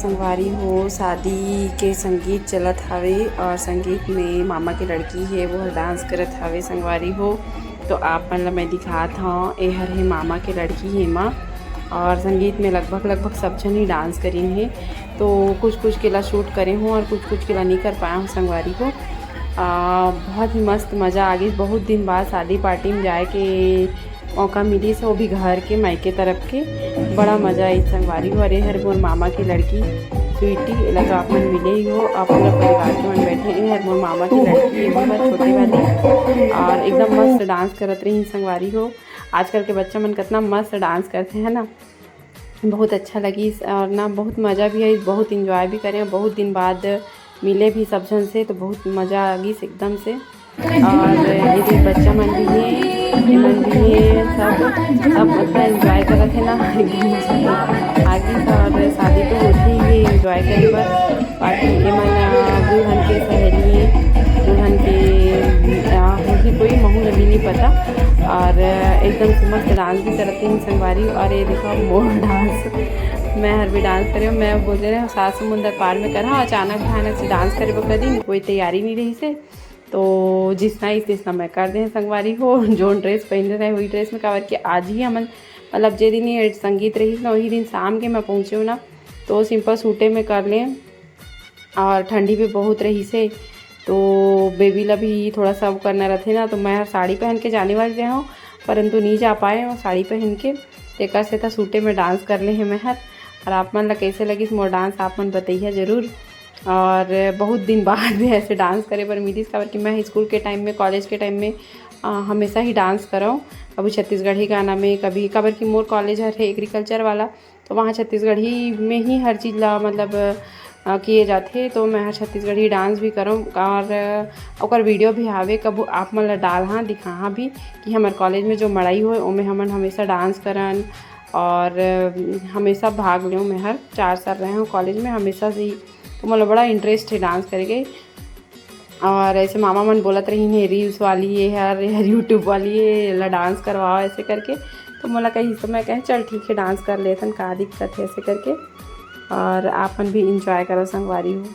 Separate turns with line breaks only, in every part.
संगवारी हो शादी के संगीत चलत हवे और संगीत में मामा के लड़की है वो डांस करत हवे संगवारी हो। तो आप मन ला मैं दिखात हूँ ए हर है मामा के लड़की है माँ और संगीत में लगभग सब जन ही डांस करी हैं। तो कुछ के ला शूट करे हूँ और कुछ के ला नहीं कर पाया हूँ संगवारी को। बहुत ही मस्त मज़ा आ गई। बहुत दिन बाद शादी पार्टी में जाए के मौका मिली से वो भी घर के मायके तरफ के बड़ा मज़ा आई संगवारी हो। अरे हर मोर मामा की लड़की स्वीटी लगा आप मन मिले ही हो आप पूरा परिवार के मन बैठे हैं। हर मोर मामा की लड़की है वो छोटी वाली और एकदम मस्त डांस करत रही संगवारी हो। आजकल के बच्चा मन कितना मस्त डांस करते हैं ना, बहुत अच्छा लगी और ना बहुत मज़ा भी आई, बहुत इंजॉय भी करें। बहुत दिन बाद मिले भी सब जन से तो बहुत मज़ा आ गई एकदम से। और ये बच्चा मन भी है मन भी है सब मतलब इंजॉय करत है ना एकदम आगे। और शादी तो होती ही इंजॉय करे पर बाकी ये मन दुल्हन के सहेली दुल्हन के होगी कोई महू अभी नहीं पता। और एकदम से मस्त डांस भी करती हैं संगवारी। और ये देखो मोर डांस मैं हर भी डांस करे मैं बोल रहे सात समुंदर पार में करा अचानक भयानक से डांस करे वो कदी कोई तैयारी नहीं रही से तो जिसना ही तिसना मैं कर दें संगवारी हो। जो ड्रेस पहने रहे वही ड्रेस में कवर के आज ही हमन मतलब जे दिन ही संगीत रही ना वही दिन शाम के मैं पहुँचे हूँ ना तो सिंपल सूटे में कर लें। और ठंडी भी बहुत रही से तो बेबी ला भी थोड़ा सा करना रहते ना तो मैं साड़ी पहन के जाने वाली रहा हूँ परंतु नहीं जा पाए और साड़ी पहन के तेकर से था सूटे में डांस कर ले हैं मैं हर। और आप मन ला कैसे लगी मोर डांस आप मन बताइए ज़रूर। और बहुत दिन बाद भी ऐसे डांस करे पर मिली खबर कि मैं स्कूल के टाइम में कॉलेज के टाइम में हमेशा ही डांस कराऊँ। कभी छत्तीसगढ़ी गाना में कभी कबर की मोर कॉलेज है एग्रीकल्चर वाला तो वहाँ छत्तीसगढ़ी में ही हर चीज़ ला मतलब किए जाते तो मैं हर छत्तीसगढ़ी डांस भी करूँ। और वीडियो भी आवे कब आप मन ला डाल हाँ दिखा भी कि हमारे कॉलेज में जो मड़ाई हो उमें हमन हमेशा डांस करन और हमेशा भाग लें। मैं हर 4 साल रहे हूँ कॉलेज में हमेशा से ही तो मतलब बड़ा इंटरेस्ट है डांस करके। और ऐसे मामा मन बोलत रही है रील्स वाली ये है यूट्यूब वाली ये ला डांस करवाओ ऐसे करके तो मोला कही तो मैं कहें चल ठीक है डांस कर लेथन का दिक्कत है ऐसे करके। और आपन भी इंजॉय करो संगवारी हो।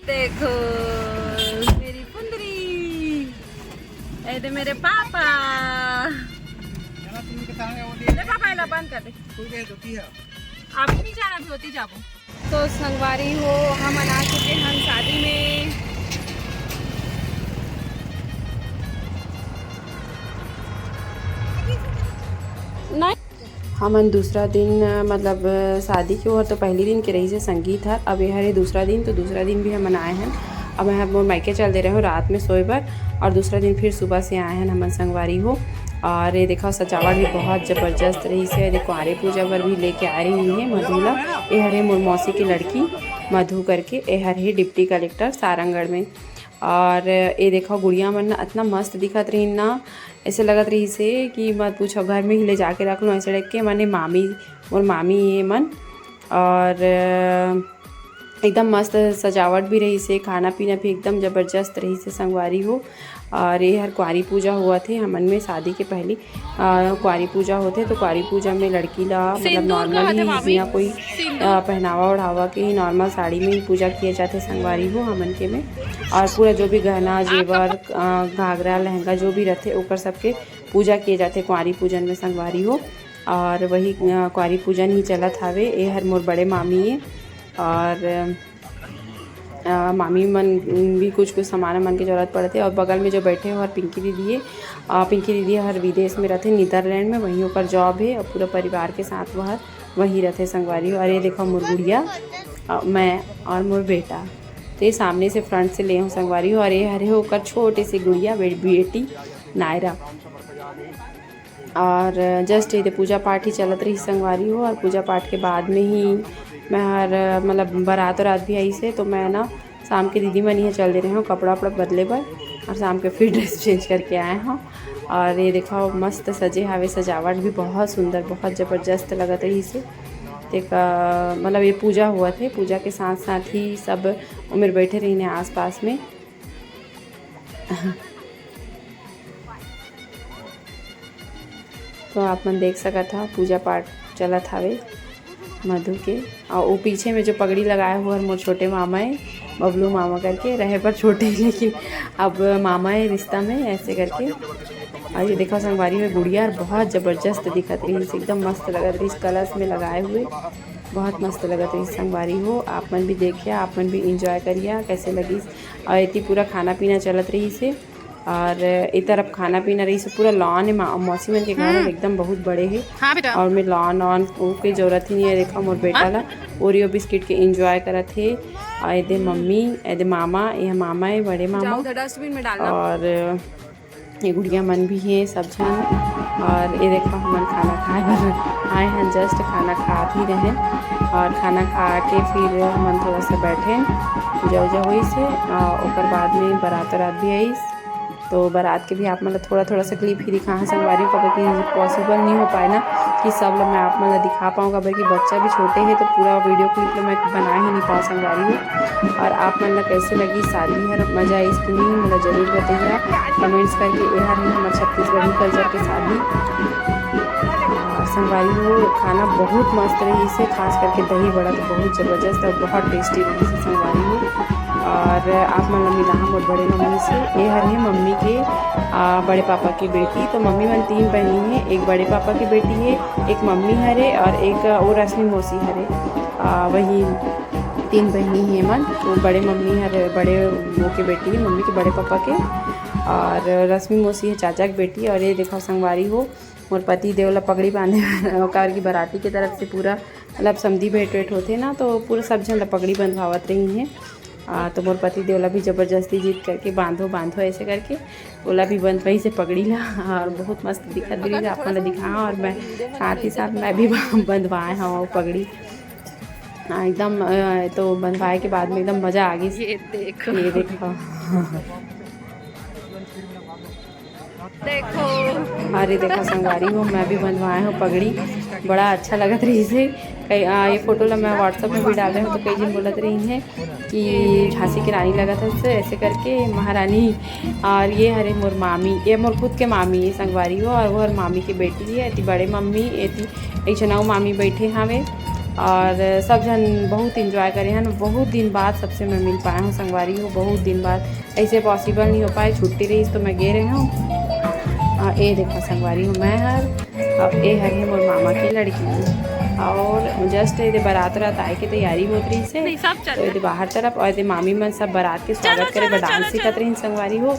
देखो मेरी पुंदरी, ये मेरे पापा। पापा इला बंद कर दे, आप नहीं जाना भी होती जाबो। तो संगवारी हो हम मना चुके हम शादी में। नहीं हमन दूसरा दिन मतलब शादी के और तो पहली दिन के रही से संगीत है। अब यह है दूसरा दिन, तो दूसरा दिन भी हम आए हैं। अब हम मायके चल दे रहे हो रात में सोए पर, और दूसरा दिन फिर सुबह से आए हैं हमन संगवारी हो। और ये देखो सजावट भी बहुत ज़बरदस्त रही से। देखो आरे पूजा पर भी लेके आ रही है मधुला। ये हरे मोर मौसी की लड़की मधु करके, ये हरे डिप्टी कलेक्टर सारंगढ़ में। और ये देखो गुड़िया मन इतना मस्त दिखत रही ना, ऐसे लगत रही से कि मत पूछो, घर में ही ले जाके रख लो ऐसे रख के। मैंने मामी और मामी ये मन, और एकदम मस्त सजावट भी रही से, खाना पीना भी एकदम ज़बरदस्त रही से संगवारी हो। और ये हर कुआरी पूजा हुआ थे हमन में शादी के पहले कुआरी पूजा होते, तो कुआरी पूजा में लड़की ला मतलब नॉर्मल ही या कोई पहनावा ओढ़ावा के ही नॉर्मल साड़ी में ही पूजा किए जाते संगवारी हो हमन के में। और पूरा जो भी गहना जेवर घाघरा लहंगा जो भी रहते ओकर सबके पूजा किए जाते कुआरी पूजन में संगवारी हो। और वही कुआरी पूजन ही चलत हवे। ये हर मोर बड़े मामी है, और मामी मन भी कुछ सामान मन की ज़रूरत पड़ते। और बगल में जो बैठे हो और पिंकी दीदी है, पिंकी दीदी हर विदेश में रहते नीदरलैंड में, वहीं होकर जॉब है और पूरा परिवार के साथ वह वहीं रहते संगवारी। और ये देखो मोर गुड़िया, मैं और मोर बेटा, तो ये सामने से फ्रंट से ले हूँ संगवारी हो। और ये हरे होकर छोटे से गुड़िया बेटी नायरा। और जस्ट ये पूजा पाठ ही चलत रही संगवारी हो। और पूजा पाठ के बाद में ही मैं हर मतलब बारात रात भी आई से, तो मैं ना शाम के दीदी मनी है चल दे रहे हूँ कपड़ा वपड़ा बदले पर, और शाम के फिर ड्रेस चेंज करके आए हूँ। और ये देखो मस्त सजे हवे, सजावट भी बहुत सुंदर बहुत ज़बरदस्त लगत रही से। एक मतलब ये पूजा हुआ थे, पूजा के साथ साथ ही सब उम्र बैठे रही आस पास में। तो आप मन देख सका था पूजा पाठ चलत हवे मधु के। और वो पीछे में जो पगड़ी लगाया हुआ है मोर छोटे मामा है, बबलू मामा करके, रहे पर छोटे लेकिन अब मामा है रिश्ता में ऐसे करके। और ये देखो संगवारी में गुड़िया बहुत ज़बरदस्त दिखत रही, एकदम मस्त लगत रही, कलश में लगाए हुए बहुत मस्त लगत रही संगवारी हो। आप मन भी देखिए, आप मन भी इंजॉय करिए कैसे लगी। और इतनी पूरा खाना पीना चलत रही से। और एक तरफ खाना पीना रही से, पूरा लॉन है मौसी मन के घर में एकदम बहुत बड़े है। हाँ बेटा। और मैं लॉन ऑन की जरूरत ही नहीं है। देखा मोर बेटा ला ओरियो बिस्किट के इंजॉय करत है। और ये मम्मी ये मामा, यह मामा है बड़े मामा, डस्टबिन में डालना। और ये गुड़िया मन भी है सब जन। और ये देखो हमन खाना खाए आए हैं, जस्ट खाना खा भी रहे। और खाना खा के फिर हमन थोड़ा सा बैठे पूजा उजा हुई से। और बाद में बारात भी आई, तो बारात के भी आप मतलब थोड़ा सा क्लिप ही दिखा संगवारी को, क्योंकि पॉसिबल नहीं हो पाए ना कि सब लोग मैं आप मतलब दिखा पाऊँगा, बल्कि बच्चा भी छोटे हैं तो पूरा वीडियो क्लिप में मैं बना ही नहीं पाऊँ संगवारी हो। और आप मतलब कैसे लगी शादी है, मज़ा आई इसकी नहीं मतलब ज़रूर बताइए कमेंट्स करके। यह है हमारे छत्तीसगढ़ी कल्चर के शादी संगवारी हो। खाना बहुत मस्त रही इसे, खास करके दही बड़ा तो बहुत ज़बरदस्त और बहुत टेस्टी रही से संगवारी हो। और आप मतलब मिला हम और बड़े मम्मी से। ये हर है मम्मी के बड़े पापा की बेटी। तो मम्मी मन 3 बहनी है, एक बड़े पापा की बेटी है, एक मम्मी हरे और एक वो रश्मि मौसी हरे। वही 3 बहनी है मन। तो बड़े मम्मी हरे बड़े वो के बेटी है मम्मी के बड़े पापा के, और रश्मि मौसी है चाचा की बेटी। और ये देखो संगवारी हो मोर पति देवला पगड़ी बांधे कार की बराती की तरफ से पूरा मतलब समधी भेंट वेट होते ना, तो पूरा सब जन पगड़ी बंधवावत रही हैं। तो मोर पति देवला भी ज़बरदस्ती जीत करके बांधो ऐसे करके ओला भी बंध वहीं से पगड़ी ला। और बहुत मस्त दिखत रही आप मतलब दिखा। और मैं साथ ही साथ मैं भी बंधवाए हूँ पगड़ी एकदम। तो बंधवाए के बाद में एकदम मज़ा आ गई। ये देखो अरे देखो संगवारी हो मैं भी बंधवाए हूँ पगड़ी, बड़ा अच्छा लगत रही से। कई ये फ़ोटो ला मैं व्हाट्सएप में भी डाल रही हूँ, तो कई जन बोलत रही हैं कि झांसी की रानी लगत है से ऐसे करके महारानी। और ये हरे मोर मामी, ये मोर खुद के मामी है संगवारी हो। और वो हर मामी की बेटी है, एती बड़े मम्मी एती एक जनाऊ मामी बैठे हमें। और सब जन बहुत इंजॉय करे हैं। बहुत दिन बाद सबसे मैं मिल पाया हूँ संगवारी हो, बहुत दिन बाद। ऐसे पॉसिबल नहीं हो पाए, छुट्टी रही तो मैं गे रही हूँ। और ये देखो संगवारी हूँ मैं हर, अब ये हर है मोर मामा की लड़की। और जस्ट ये बारात रात आए की तैयारी होत रही से, तो ये बाहर तरफ और ये मामी मन सब बारात के स्वागत करे बर डांस सीखत रही संगवारी हो।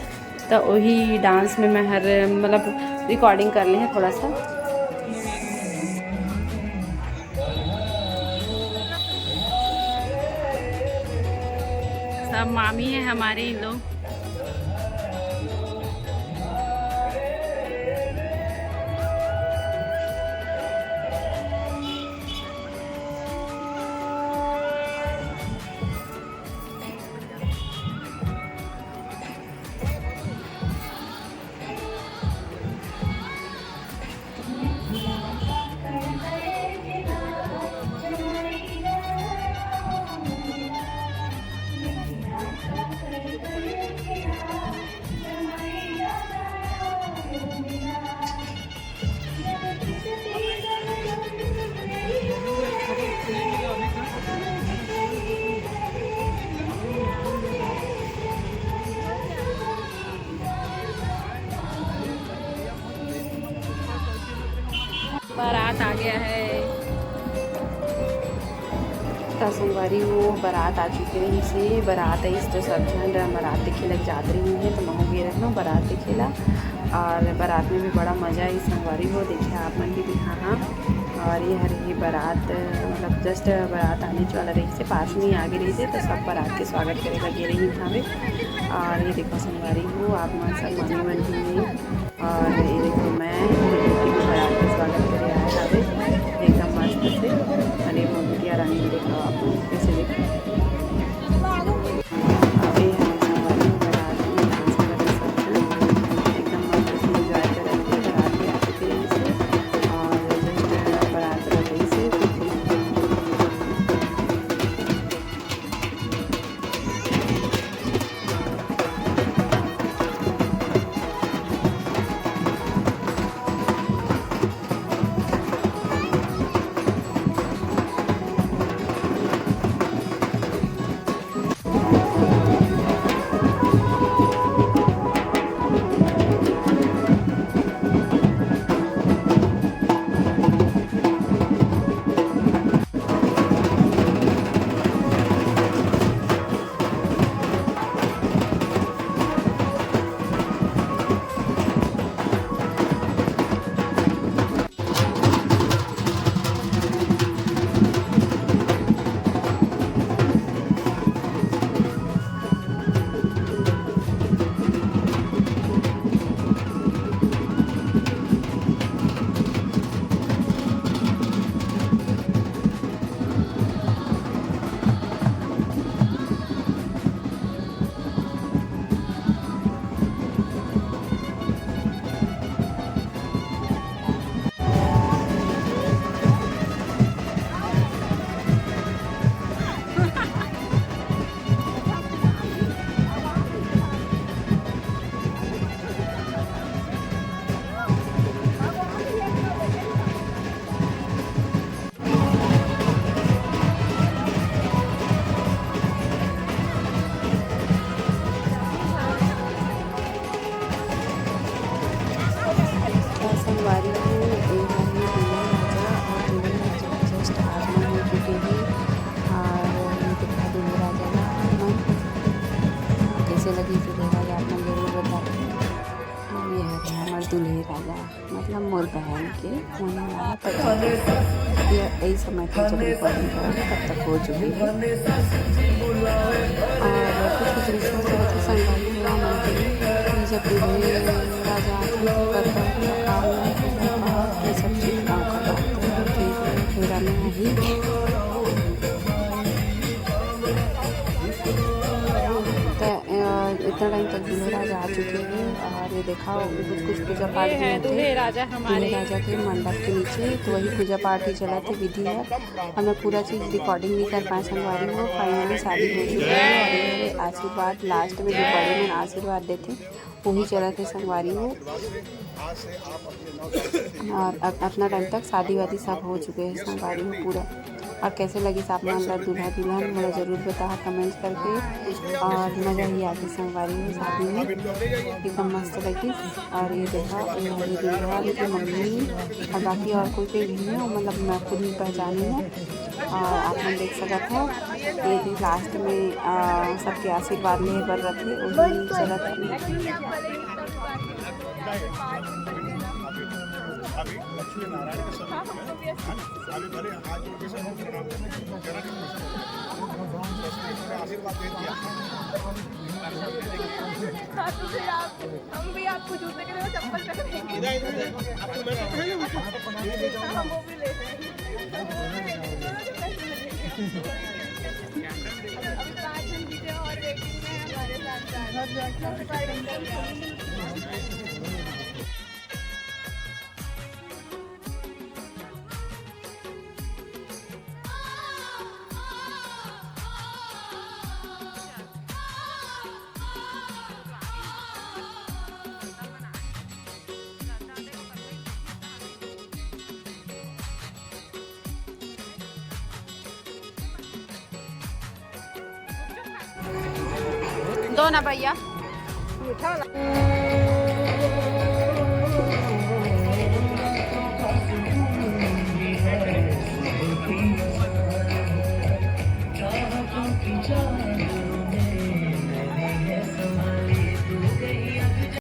तो वही डांस में मैं हर मतलब रिकॉर्डिंग कर ली है थोड़ा सा। सब मामी है हमारे इन लोग। बारात आ गया है, संगवारी वो बारात आ चुकी रही से। बारात आई तो सब जन बारात देखे लग जात रही है, तो मैं भी रखना बारात देखेला। और बारात में भी बड़ा मज़ा आई संगवारी हो, देखे आप मन भी हाँ। और ये हर ये बारात मतलब जस्ट बारात आने वाला रही से पास में ही आगे रही थे, तो सब बारात के स्वागत करे लगे रही थावे। और ये देखो संगवारी हो आप मन सब मामी मन भी। और ये देखो मैं भी बारात के स्वागत करे आए थावे एकदम मस्त से। अरे मोबिया रानी देखो आप कैसे देखो। दूल्हे राजा मतलब मोर बहन के होने वाला पता यही समय पर जब रिकॉर्डिंग करेंगे तब तक हो चुकी है। और कुछ रिश्तों से संगाली हुआ मानते हैं जब दूल्हे राजा ये सब चीज़ गाँव का बात है। फेरा में ही इतना टाइम तक दूल्हे राजा आ चुके हैं। और ये देखा कुछ पूजा पाठ भी दूल्हे राजा के मंडप के नीचे, तो वही पूजा पाठ ही चला थे विधि है। और मैं पूरा चीज़ रिकॉर्डिंग नहीं कर पाए संगवारी हो। फाइनली शादी हो चुकी है और आशीर्वाद लास्ट में जो बड़े में आशीर्वाद देते वही चला थे संगवारी हो। और अपना टाइम तक शादी वादी सब हो चुके हैं संगवारी हो पूरा। और कैसे लगी आप मन ला दूल्हा दुल्हन मोला ज़रूर बताओ कमेंट करके। और मज़ा ही आती संगवारी में शादी में, एकदम मस्त लगी। और ये देखा ये हमारी दूल्हा की मम्मी और बाकी और कोई कोई भी है, मतलब मैं खुद ही पहचानी हूँ। और आप लोग देख सकते हो ये थी लास्ट में सबके आशीर्वाद ले बर रखे वही चलत
अभी लक्ष्मी नारायण के समय अभी भले हाथ जोड़ के सब प्रणाम आशीर्वाद दे दिया।
तो फिर आप हम भी आपको जूते के लिए चप्पल पहनेंगे। हम वो भी ले अभी 5 जन बीते और वेटिंग में हमारे साथ।
दो ना भैया।